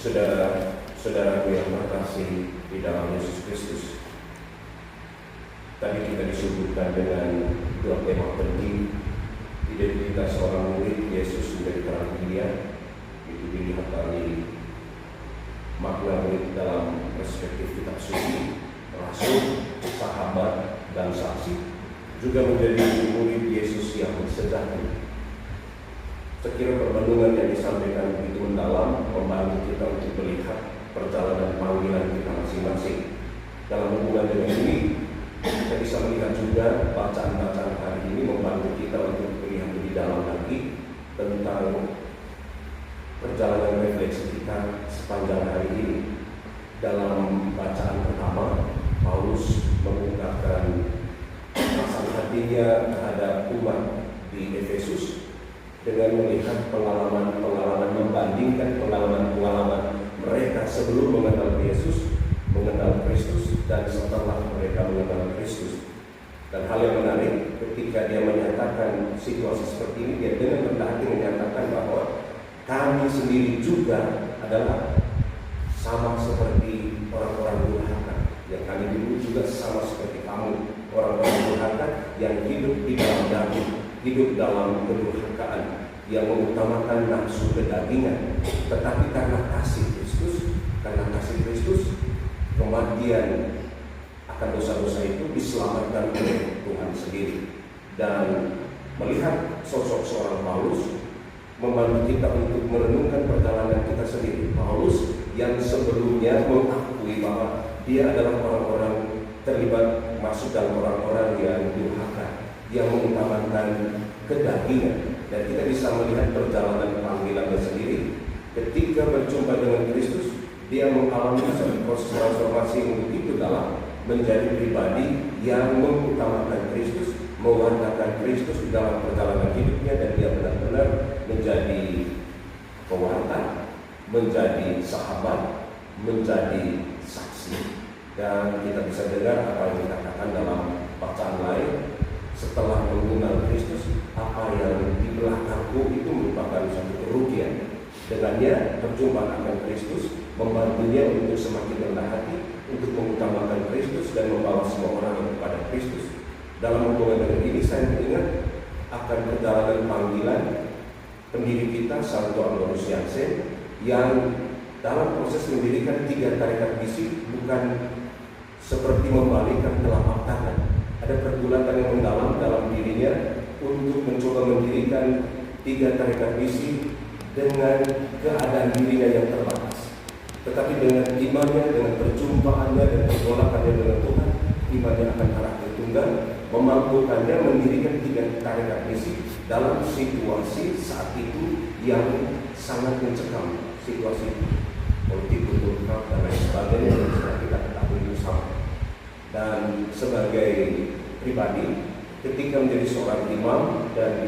Saudara-saudaraku yang terkasih di dalam Yesus Kristus, tadi kita disuguhkan dengan dua tema penting: identitas seorang murid Yesus menjadi terang dunia. Itu dilihat dari makna murid dalam perspektif kitab suci, rasul, sahabat, dan saksi. Juga menjadi murid Yesus yang sejati. Sekiranya permenungan yang disampaikan begitu mendalam membantu kita untuk melihat perjalanan panggilan kita masing-masing. Dalam hubungan dengan ini, kita bisa melihat juga bacaan-bacaan hari ini membantu kita untuk melihat lebih dalam lagi tentang perjalanan refleksi kita sepanjang hari ini. Dalam bacaan pertama, Paulus mengungkapkan perasaan hatinya terhadap umat di Efesus dengan melihat pengalaman-pengalaman, membandingkan pengalaman-pengalaman mereka sebelum mengenal Yesus, mengenal Kristus, dan setelah mereka mengenal Kristus. Dan hal yang menarik, ketika dia menyatakan situasi seperti ini, dia dengan rendah hati menyatakan bahwa kami sendiri juga adalah sama seperti orang-orang durhaka. Yang kami dulu juga sama seperti kamu, orang-orang durhaka yang hidup di dalam daging, hidup dalam kedurhakaan, yang mengutamakan nafsu kedagingan. Tetapi karena kasih Kristus, kematian akan dosa-dosa itu diselamatkan oleh Tuhan sendiri. Dan melihat sosok seorang Paulus membantu kita untuk merenungkan perjalanan kita sendiri. Paulus yang sebelumnya mengakui bahwa dia adalah orang-orang terlibat masuk dalam orang-orang yang durhaka, yang mengutamakan kedagingan. Dan kita bisa melihat perjalanan panggilannya sendiri. Ketika berjumpa dengan Kristus, dia mengalami satu proses transformasi yang begitu dalam, menjadi pribadi yang mengutamakan Kristus, mewartakan Kristus di dalam perjalanan hidupnya, dan dia benar-benar menjadi pewarta, menjadi sahabat, menjadi saksi. Dan kita bisa dengar apa yang dikatakan dalam bacaan lain. Setelah mengenal Kristus, apa yang di belakangku itu merupakan satu kerugian. Dengannya berjumpa akan Kristus, membantunya untuk semakin rendah hati, untuk mengutamakan Kristus dan membawa semua orang kepada Kristus. Dalam hubungan dengan ini, saya mengingat akan perjalanan panggilan pendiri kita, Santo Ambrosius Jansen, yang dalam proses mendirikan 3 tarekat misi bukan seperti membalikkan telapak tangan. Ada pergulatan yang mendalam dalam dirinya untuk mencoba mendirikan 3 tarekat misi dengan keadaan dirinya yang terbatas. Tetapi dengan imannya, dengan perjumpaannya dan pergolakannya dengan Tuhan, imannya akan karakter tunggal, memampukannya mendirikan 3 tarekat misi dalam situasi saat itu yang sangat mencekam, situasi politik, kultural, dan lain sebagainya yang sudah kita ketahui bersama. Dan sebagai pribadi, ketika menjadi seorang imam dan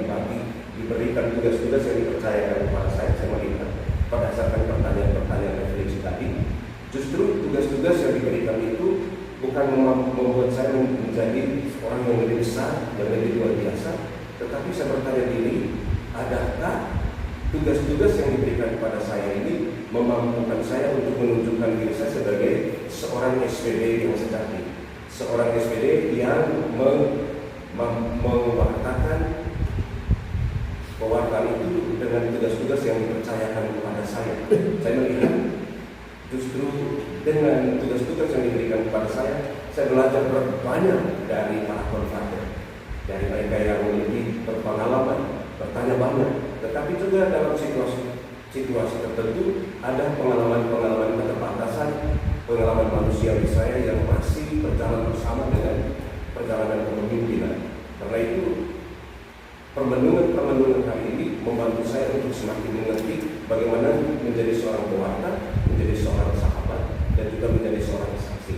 diberikan tugas-tugas yang dipercayakan kepada saya melihat berdasarkan pertanyaan-pertanyaan refleksi tadi, justru tugas-tugas yang diberikan itu bukan membuat saya menjadi orang yang lebih besar, yang lebih luar biasa, tetapi saya bertanya diri, adakah tugas-tugas yang diberikan kepada saya ini memampukan saya untuk menunjukkan diri saya sebagai seorang SPD yang sejati, seorang SPD yang mewartakan pewartaan itu dengan tugas-tugas yang dipercayakan kepada saya. Saya melihat justru dengan tugas-tugas yang diberikan kepada saya belajar banyak dari para konfrater, dari mereka yang memiliki berpengalaman, bertanya banyak. Tetapi juga dalam situasi tertentu ada pengalaman-pengalaman keterbatasan, pengalaman manusiawi saya yang masih berjalan bersama dengan perjalanan kepemimpinan. Karena itu permenungan kali ini membantu saya untuk semakin mengerti bagaimana menjadi seorang pewarta, menjadi seorang sahabat, dan juga menjadi seorang saksi.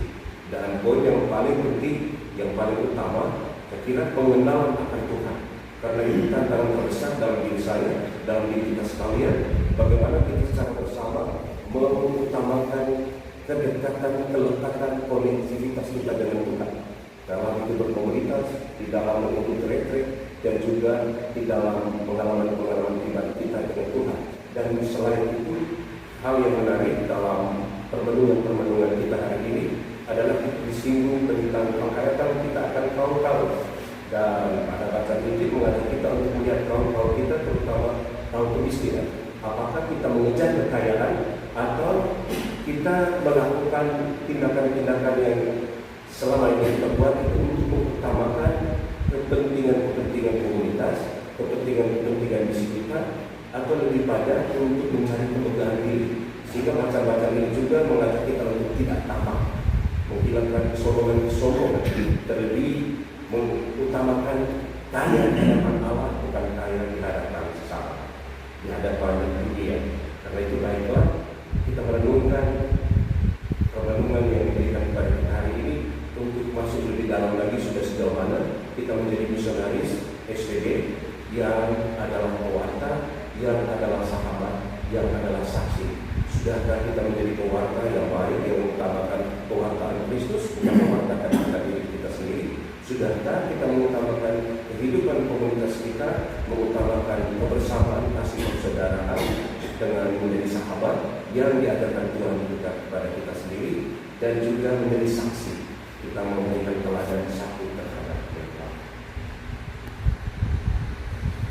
Dan poin yang paling penting, yang paling utama, saya kira pengenalan akan Tuhan. Karena itu tantangan terbesar dalam diri saya, dalam diri kita sekalian, bagaimana kita secara bersama mengutamakan kedekatan, kelekatan, konektivitas kita dengan Tuhan. Dalam itu berkomunitas, di dalam mengikuti retret, dan juga di dalam pengalaman-pengalaman pribadi kita dengan Tuhan. Dan selain itu, hal yang menarik dalam permenungan kita hari ini adalah kita disinggung tentang penghayatan kita akan kaum-kaum, dan pada bacaan Injil mengajak kita untuk melihat kaum-kaum kita, terutama kaum kemiskinan. Apakah kita mengejar kekayaan atau kita melakukan tindakan-tindakan yang selama ini kita buat itu untuk mengutamakan kepentingan komunitas, kepentingan misi kita, atau lebih pada untuk mencari kemegahan diri. Sehingga bacaan-bacaan ini juga mengajak kita untuk tidak tamak, menghilangkan kesombongan, terlebih mengutamakan kaya di hadapan Allah, bukan kaya di hadapan sesama, di hadapan dunia. Karena itu baiklah kita merenungkan renungan yang diberikan kepada kita hari ini untuk masuk lebih dalam lagi sudah sejauh mana kita menjadi misionaris SPG yang adalah pewarta, yang adalah sahabat, yang adalah saksi. Sudahkah kita menjadi pewarta yang baik, yang mengutamakan pewartaan Kristus, yang mewartakan harga diri kita sendiri? Sudahkah kita mengutamakan kehidupan komunitas kita, mengutamakan kebersamaan, kasih persaudaraan dengan menjadi sahabat yang diajarkan Tuhan kita kepada kita sendiri, dan juga menjadi saksi, kita memberikan teladan satu terhadap mereka.